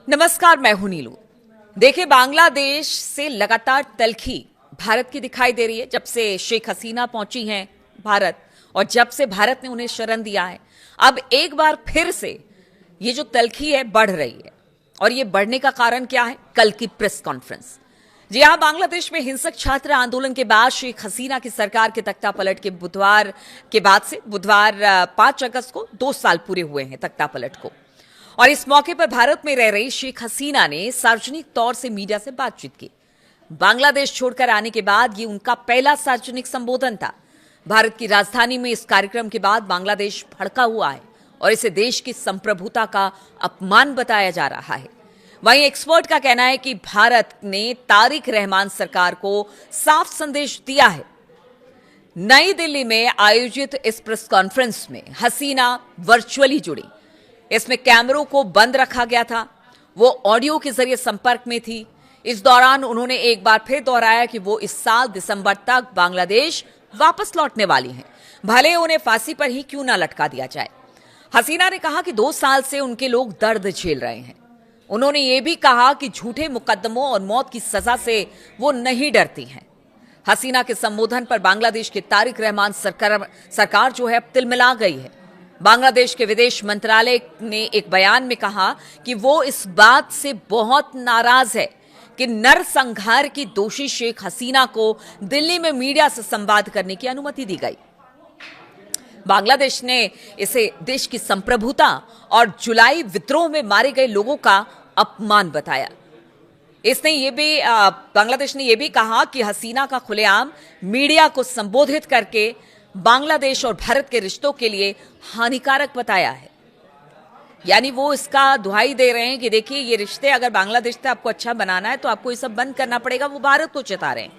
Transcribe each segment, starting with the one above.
नमस्कार, मैं हूं नीलू। देखिए, बांग्लादेश से लगातार तलखी भारत की दिखाई दे रही है जब से शेख हसीना पहुंची हैं भारत, और जब से भारत ने उन्हें शरण दिया है। अब एक बार फिर से ये जो तलखी है बढ़ रही है, और ये बढ़ने का कारण क्या है? कल की प्रेस कॉन्फ्रेंस। जी हां, बांग्लादेश में हिंसक छात्र आंदोलन के बाद शेख हसीना की सरकार के तख्ता पलट के बुधवार 5 अगस्त को 2 साल पूरे हुए हैं तख्ता पलट को। और इस मौके पर भारत में रह रही शेख हसीना ने सार्वजनिक तौर से मीडिया से बातचीत की। बांग्लादेश छोड़कर आने के बाद ये उनका पहला सार्वजनिक संबोधन था। भारत की राजधानी में इस कार्यक्रम के बाद बांग्लादेश भड़का हुआ है और इसे देश की संप्रभुता का अपमान बताया जा रहा है। वहीं एक्सपर्ट का कहना है कि भारत ने तारिक रहमान सरकार को साफ संदेश दिया है। नई दिल्ली में आयोजित इस प्रेस कॉन्फ्रेंस में हसीना वर्चुअली जुड़ी। इसमें कैमरों को बंद रखा गया था, वो ऑडियो के जरिए संपर्क में थी। इस दौरान उन्होंने एक बार फिर दोहराया कि वो इस साल दिसंबर तक बांग्लादेश वापस लौटने वाली हैं, भले उन्हें फांसी पर ही क्यों ना लटका दिया जाए। हसीना ने कहा कि 2 साल से उनके लोग दर्द झेल रहे हैं। उन्होंने ये भी कहा कि झूठे मुकदमों और मौत की सजा से वो नहीं डरती हैं। हसीना के संबोधन पर बांग्लादेश के तारिक रहमान सरकार जो है अब तिलमिला गई है। बांग्लादेश के विदेश मंत्रालय ने एक बयान में कहा कि वो इस बात से बहुत नाराज है कि नरसंहार की दोषी शेख हसीना को दिल्ली में मीडिया से संवाद करने की अनुमति दी गई। बांग्लादेश ने इसे देश की संप्रभुता और जुलाई विद्रोह में मारे गए लोगों का अपमान बताया। बांग्लादेश ने यह भी कहा कि हसीना का खुलेआम मीडिया को संबोधित करके बांग्लादेश और भारत के रिश्तों के लिए हानिकारक बताया है। यानी वो इसका दुहाई दे रहे हैं कि देखिए, ये रिश्ते अगर बांग्लादेश से आपको अच्छा बनाना है तो आपको ये सब बंद करना पड़ेगा। वो भारत को चेता रहे हैं।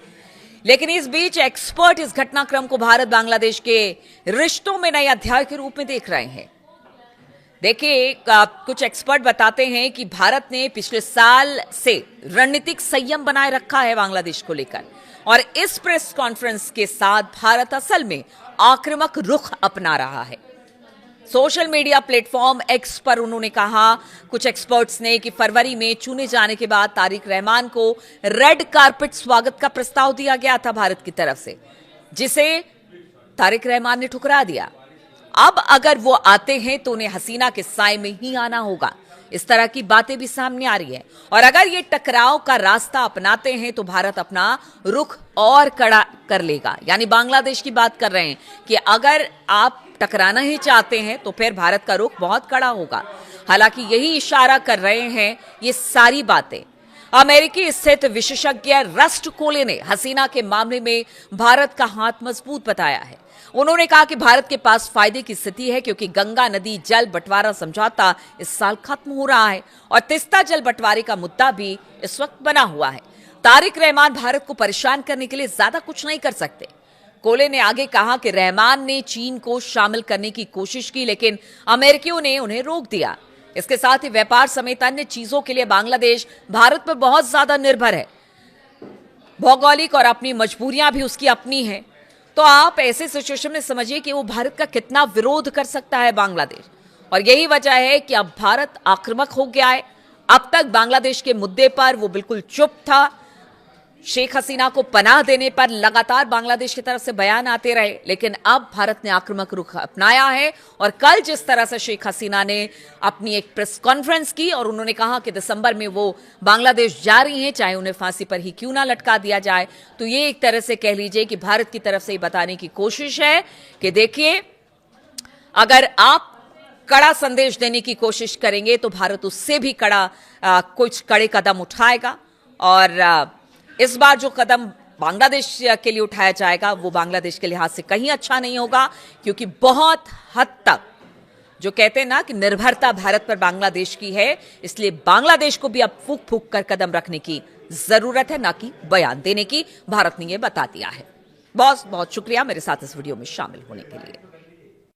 लेकिन इस बीच एक्सपर्ट इस घटनाक्रम को भारत बांग्लादेश के रिश्तों में नए अध्याय के रूप में देख रहे हैं। देखिए, कुछ एक्सपर्ट बताते हैं कि भारत ने पिछले साल से रणनीतिक संयम बनाए रखा है बांग्लादेश को लेकर, और इस प्रेस कॉन्फ्रेंस के साथ भारत असल में आक्रामक रुख अपना रहा है। सोशल मीडिया प्लेटफॉर्म एक्स पर उन्होंने कहा, कुछ एक्सपर्ट्स ने, कि फरवरी में चुने जाने के बाद तारिक रहमान को रेड कारपेट स्वागत का प्रस्ताव दिया गया था भारत की तरफ से, जिसे तारिक रहमान ने ठुकरा दिया। अब अगर वो आते हैं तो उन्हें हसीना के साए में ही आना होगा। इस तरह की बातें भी सामने आ रही है। और अगर ये टकराव का रास्ता अपनाते हैं तो भारत अपना रुख और कड़ा कर लेगा। यानी बांग्लादेश की बात कर रहे हैं कि अगर आप टकराना ही चाहते हैं तो फिर भारत का रुख बहुत कड़ा होगा। हालांकि यही इशारा कर रहे हैं ये सारी बातें। अमेरिकी स्थित विशेषज्ञ रस्ट कोले ने हसीना के मामले में भारत का हाथ मजबूत बताया है। उन्होंने कहा कि भारत के पास फायदे की स्थिति है, क्योंकि गंगा नदी जल बंटवारा समझौता इस साल खत्म हो रहा है और तीस्ता जल बंटवारे का मुद्दा भी इस वक्त बना हुआ है। तारिक रहमान भारत को परेशान करने के लिए ज्यादा कुछ नहीं कर सकते। कोले ने आगे कहा कि रहमान ने चीन को शामिल करने की कोशिश की, लेकिन अमेरिकियों ने उन्हें रोक दिया। इसके साथ ही व्यापार समेत अन्य चीजों के लिए बांग्लादेश भारत पर बहुत ज्यादा निर्भर है। भौगोलिक और अपनी मजबूरियां भी उसकी अपनी हैं। तो आप ऐसे सिचुएशन में समझिए कि वो भारत का कितना विरोध कर सकता है बांग्लादेश। और यही वजह है कि अब भारत आक्रामक हो गया है। अब तक बांग्लादेश के मुद्दे पर वो बिल्कुल चुप था। शेख हसीना को पनाह देने पर लगातार बांग्लादेश की तरफ से बयान आते रहे, लेकिन अब भारत ने आक्रामक रुख अपनाया है। और कल जिस तरह से शेख हसीना ने अपनी एक प्रेस कॉन्फ्रेंस की और उन्होंने कहा कि दिसंबर में वो बांग्लादेश जा रही हैं, चाहे उन्हें फांसी पर ही क्यों ना लटका दिया जाए, तो ये एक तरह से कह लीजिए कि भारत की तरफ से बताने की कोशिश है कि देखिए, अगर आप कड़ा संदेश देने की कोशिश करेंगे तो भारत उससे भी कुछ कड़े कदम उठाएगा। और इस बार जो कदम बांग्लादेश के लिए उठाया जाएगा वो बांग्लादेश के लिहाज से कहीं अच्छा नहीं होगा, क्योंकि बहुत हद तक जो कहते हैं ना कि निर्भरता भारत पर बांग्लादेश की है, इसलिए बांग्लादेश को भी अब फूंक फूंक कर कदम रखने की जरूरत है, ना कि बयान देने की। भारत ने यह बता दिया है। बहुत बहुत शुक्रिया मेरे साथ इस वीडियो में शामिल होने के लिए।